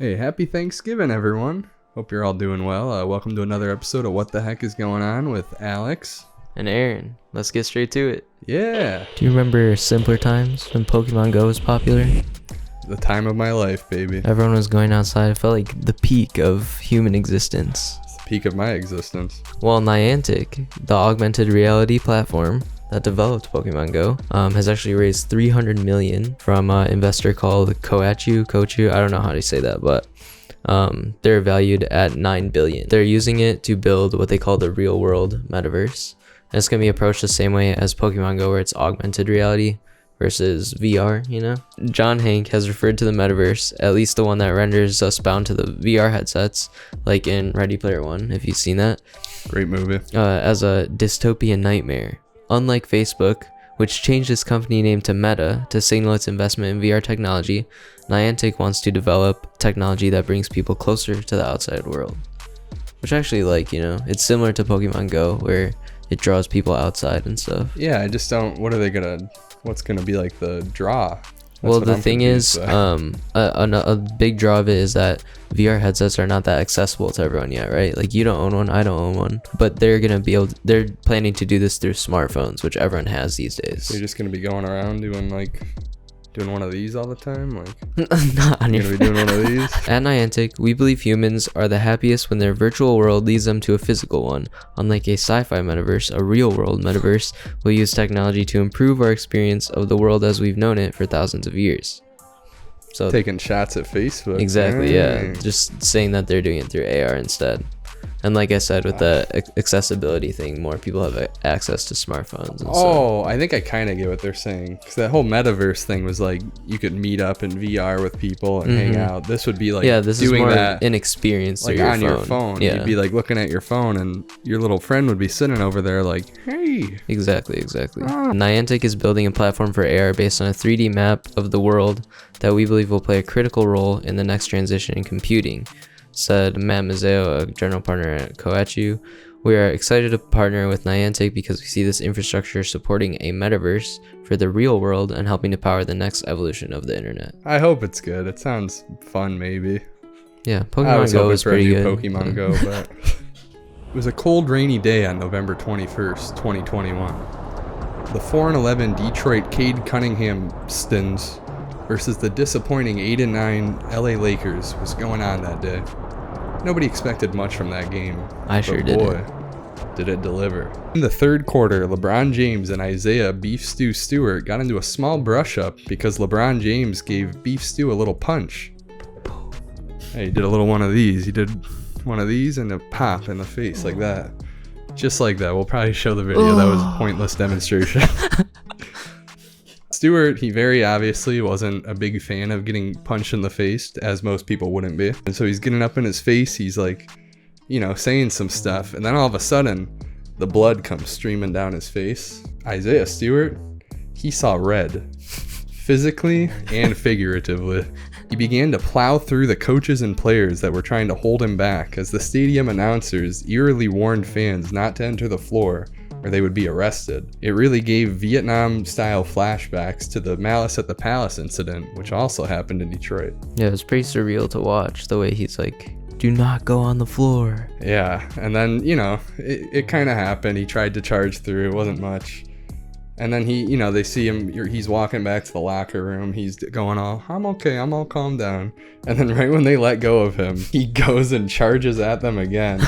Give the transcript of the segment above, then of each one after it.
Hey, happy Thanksgiving, everyone. Hope you're all doing well. Welcome to another episode of What the Heck is Going On with Alex. And Aaron. Let's get straight to it. Yeah. Do you remember simpler times when Pokemon Go was popular? The time of my life, baby. Everyone was going outside. It felt like the peak of human existence. It's the peak of my existence. Well, Niantic, the augmented reality platform that developed Pokemon Go, has actually raised $300 million from an investor called Kochu. I don't know how to say that, but they're valued at $9 billion. They're using it to build what they call the real world metaverse. And it's going to be approached the same way as Pokemon Go, where it's augmented reality versus VR, you know? John Hank has referred to the metaverse, at least the one that renders us bound to the VR headsets, like in Ready Player One, if you've seen that. Great movie. As a dystopian nightmare. Unlike Facebook, which changed its company name to Meta to signal its investment in VR technology, Niantic wants to develop technology that brings people closer to the outside world. Which actually, it's similar to Pokemon Go, where it draws people outside and stuff. Yeah, I just don't... What's gonna be like the draw? Well, the thing is, a big draw of it is that VR headsets are not that accessible to everyone yet, right? Like, you don't own one, I don't own one, but they're planning to do this through smartphones, which everyone has these days. So you're just gonna be going around doing one of these all the time, Not on you're gonna be doing one of these. At Niantic, we believe humans are the happiest when their virtual world leads them to a physical one. Unlike a sci-fi metaverse, a real-world metaverse will use technology to improve our experience of the world as we've known it for thousands of years. So taking shots at Facebook. Exactly, yeah. Just saying that they're doing it through AR instead. And like I said, with the accessibility thing, more people have access to smartphones. And stuff. I think I kind of get what they're saying. Because that whole metaverse thing was like, you could meet up in VR with people and hang out. This would be like this doing is more that an experience like through on your phone. Yeah. You'd be like looking at your phone and your little friend would be sitting over there like, hey. Exactly. Niantic is building a platform for AR based on a 3D map of the world that we believe will play a critical role in the next transition in computing, said Matt Mazzeo, a general partner at Kochu. We are excited to partner with Niantic because we see this infrastructure supporting a metaverse for the real world and helping to power the next evolution of the internet. I hope it's good. It sounds fun, maybe. Yeah, Pokemon Go is pretty good. Pokemon Go, but it was a cold, rainy day on November 21st, 2021. The 4-11 Detroit Cade Cunningham Pistons versus the disappointing 8-9 LA Lakers was going on that day. Nobody expected much from that game. I sure did. Boy, did it deliver. In the third quarter, LeBron James and Isaiah Beef Stew Stewart got into a small brush up because LeBron James gave Beef Stew a little punch. Hey, he did a little one of these. He did one of these and a pop in the face like that. Just like that. We'll probably show the video. That was a pointless demonstration. Stewart, he very obviously wasn't a big fan of getting punched in the face, as most people wouldn't be. And so he's getting up in his face, he's like, saying some stuff. And then all of a sudden, the blood comes streaming down his face. Isaiah Stewart, he saw red, physically and figuratively. He began to plow through the coaches and players that were trying to hold him back as the stadium announcers eerily warned fans not to enter the floor or they would be arrested. It really gave Vietnam-style flashbacks to the Malice at the Palace incident, which also happened in Detroit. Yeah, it was pretty surreal to watch, the way he's like, do not go on the floor. Yeah, and then, it kind of happened. He tried to charge through, it wasn't much. And then they see him, he's walking back to the locker room, he's going all, I'm okay, I'm all calmed down. And then right when they let go of him, he goes and charges at them again.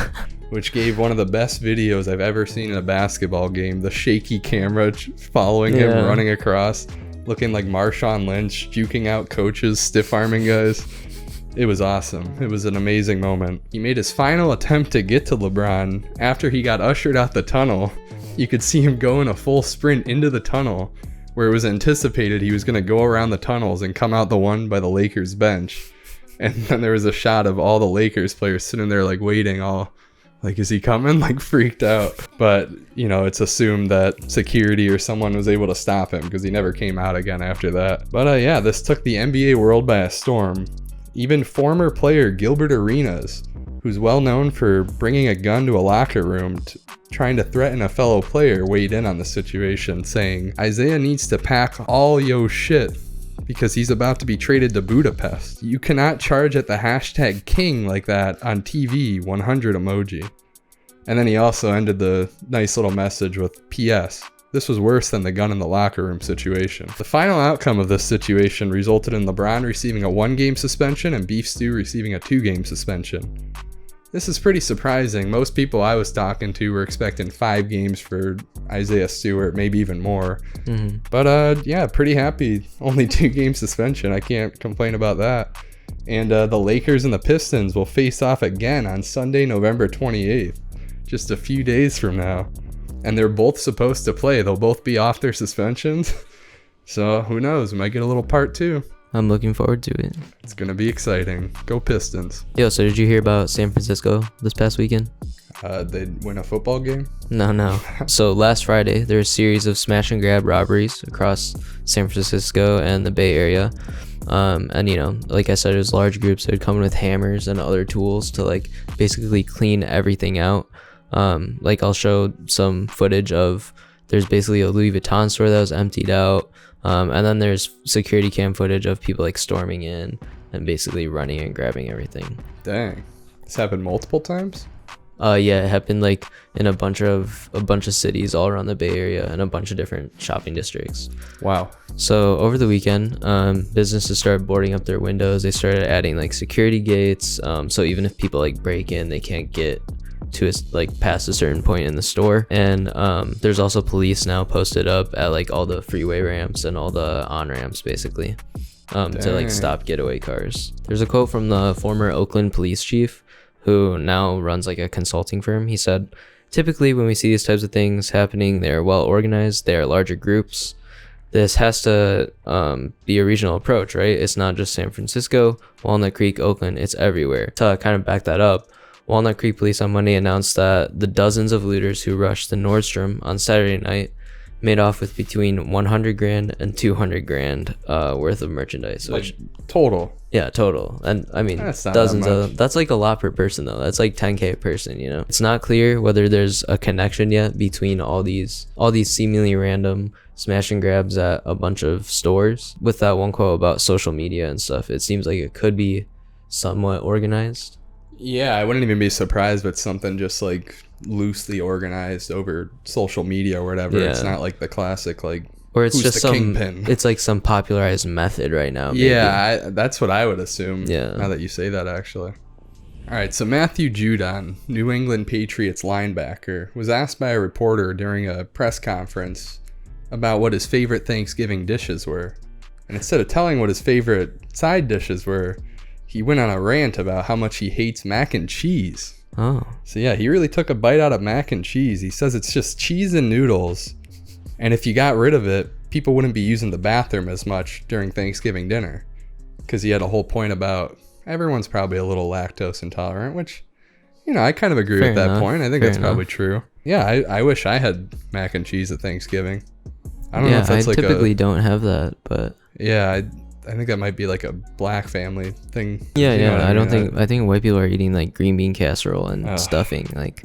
Which gave one of the best videos I've ever seen in a basketball game. The shaky camera following him, running across, looking like Marshawn Lynch, juking out coaches, stiff-arming guys. It was awesome. It was an amazing moment. He made his final attempt to get to LeBron. After he got ushered out the tunnel, you could see him go in a full sprint into the tunnel, where it was anticipated he was going to go around the tunnels and come out the one by the Lakers bench. And then there was a shot of all the Lakers players sitting there like waiting, all like, is he coming? Like, freaked out. But, it's assumed that security or someone was able to stop him because he never came out again after that. But this took the NBA world by a storm. Even former player Gilbert Arenas, who's well known for bringing a gun to a locker room trying to threaten a fellow player, weighed in on the situation, saying, Isaiah needs to pack all yo shit because he's about to be traded to Budapest. You cannot charge at the hashtag king like that on TV, 100 emoji. And then he also ended the nice little message with PS. This was worse than the gun in the locker room situation. The final outcome of this situation resulted in LeBron receiving a 1-game suspension and Beef Stew receiving a 2-game suspension. This is pretty surprising. Most people I was talking to were expecting 5 games for Isaiah Stewart, maybe even more. But yeah, pretty happy. Only 2-game suspension. I can't complain about that. And the Lakers and the Pistons will face off again on Sunday, November 28th. Just a few days from now. And they're both supposed to play. They'll both be off their suspensions. So who knows? We might get a little part 2. I'm looking forward to it. It's going to be exciting. Go Pistons. Yo, so did you hear about San Francisco this past weekend? They win a football game? No. So last Friday, there was a series of smash and grab robberies across San Francisco and the Bay Area. And you know, like I said, it was large groups. They'd come in with hammers and other tools to like basically clean everything out. Like I'll show some footage of, there's basically a Louis Vuitton store that was emptied out. And then there's security cam footage of people like storming in and basically running and grabbing everything. Dang. This happened multiple times? Yeah, it happened like in a bunch of cities all around the Bay Area and a bunch of different shopping districts. Wow. So over the weekend, businesses started boarding up their windows. They started adding like security gates. So even if people like break in, they can't get to like past a certain point in the store. And there's also police now posted up at like all the freeway ramps and all the on ramps basically, to like stop getaway cars. There's a quote from the former Oakland police chief, who now runs like a consulting firm. He said, "Typically when we see these types of things happening, they are well organized, they are larger groups. This has to be a regional approach, right? It's not just San Francisco, Walnut Creek, Oakland, it's everywhere." To kind of back that up, Walnut Creek police on Monday announced that the dozens of looters who rushed the Nordstrom on Saturday night made off with between 100 grand and 200 grand worth of merchandise. Which, like, total? Yeah, total. And I mean, dozens of, that's like a lot per person though. That's like 10K a person, you know? It's not clear whether there's a connection yet between all these seemingly random smash and grabs at a bunch of stores. With that one quote about social media and stuff, it seems like it could be somewhat organized. Yeah, I wouldn't even be surprised with something just like loosely organized over social media or whatever. Yeah. It's not like the classic like, or it's just some kingpin? It's like some popularized method right now. Maybe. Yeah, that's what I would assume. Yeah. Now that you say that, actually. All right, so Matthew Judon, New England Patriots linebacker, was asked by a reporter during a press conference about what his favorite Thanksgiving dishes were. And instead of telling what his favorite side dishes were, he went on a rant about how much he hates mac and cheese. Oh. So yeah, he really took a bite out of mac and cheese. He says it's just cheese and noodles. And if you got rid of it, people wouldn't be using the bathroom as much during Thanksgiving dinner. Because he had a whole point about everyone's probably a little lactose intolerant, which, you know, I kind of agree with that point. I think that's probably true. Yeah, I wish I had mac and cheese at Thanksgiving. I don't know if that's like typically don't have that, but yeah, I think that might be like a black family thing. Yeah. I think white people are eating like green bean casserole and stuffing, like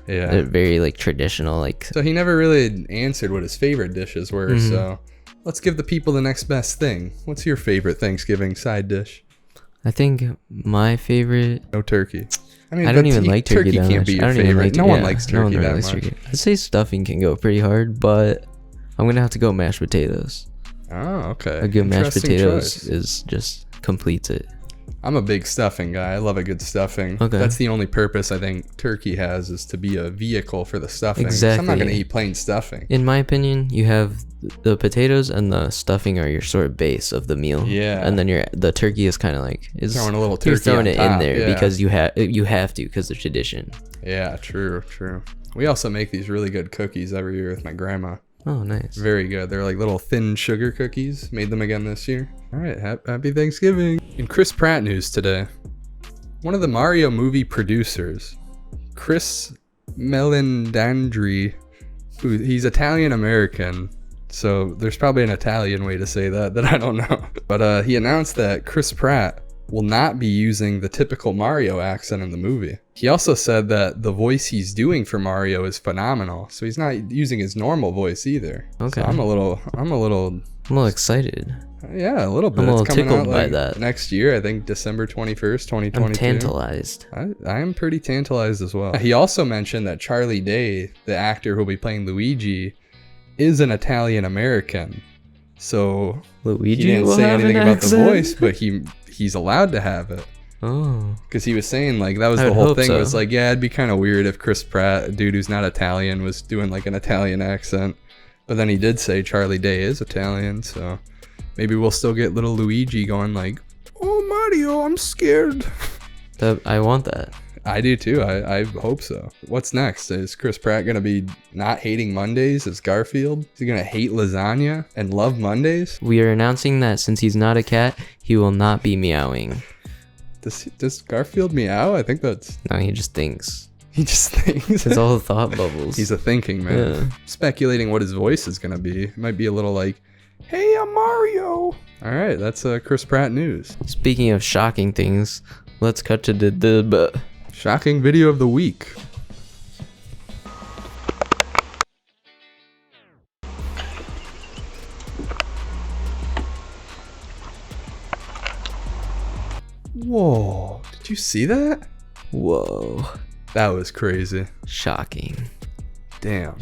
they're very like traditional. Like, so he never really answered what his favorite dishes were. Mm-hmm. So let's give the people the next best thing. What's your favorite Thanksgiving side dish? I think my favorite. No turkey. I mean, I don't even like turkey that can't much. be your favorite. No one likes turkey that much. Turkey. I'd say stuffing can go pretty hard, but I'm gonna have to go mashed potatoes. Oh, okay. A good mashed potatoes is just completes it. I'm a big stuffing guy. I love a good stuffing. Okay. That's the only purpose I think turkey has, is to be a vehicle for the stuffing. Exactly. So I'm not going to eat plain stuffing. In my opinion, you have the potatoes and the stuffing are your sort of base of the meal. Yeah. And then the turkey is kind of like throwing a little turkey. You're throwing it top, in there because you have to because of tradition. Yeah, true. We also make these really good cookies every year with my grandma. Oh, nice. Very good. They're like little thin sugar cookies. Made them again this year. All right, happy Thanksgiving. In Chris Pratt news today, one of the Mario movie producers, Chris Meledandri, he's Italian-American, so there's probably an Italian way to say that I don't know. But he announced that Chris Pratt will not be using the typical Mario accent in the movie. He also said that the voice he's doing for Mario is phenomenal, so he's not using his normal voice either. Okay. So I'm a little excited. yeah, a little bit. I'm a little It's coming tickled out by like that. next year, I think December 21st, 2022. I'm tantalized. I am pretty tantalized as well. He also mentioned that Charlie Day, the actor who will be playing Luigi, is an Italian American. So Luigi he didn't will say have anything an about accent? the voice, but he's allowed to have it. Oh. Because he was saying, like, that was I the would whole hope thing. so. It was like, yeah, it'd be kind of weird if Chris Pratt, a dude who's not Italian, was doing like an Italian accent. But then he did say Charlie Day is Italian, so maybe we'll still get little Luigi going like, oh, Mario, I'm scared. I want that. I do too. I hope so. What's next? Is Chris Pratt going to be not hating Mondays as Garfield? Is he going to hate lasagna and love Mondays? We are announcing that since he's not a cat, he will not be meowing. Does Garfield meow? I think that's... No, he just thinks. He just thinks. It's all thought bubbles. He's a thinking man. Yeah. Speculating what his voice is going to be. It might be a little like, hey, I'm Mario. All right, that's Chris Pratt news. Speaking of shocking things, let's cut to the Shocking video of the week. Whoa, did you see that? Whoa. That was crazy. Shocking. Damn.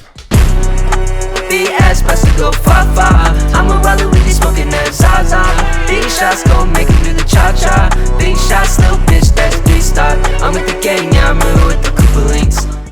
The ass about to go fa-fa. I'm a roller with you smoking that Zaza. Big shots gon' make him do the cha-cha. Big shots, little bitch, that's 3-star. I'm with the gang,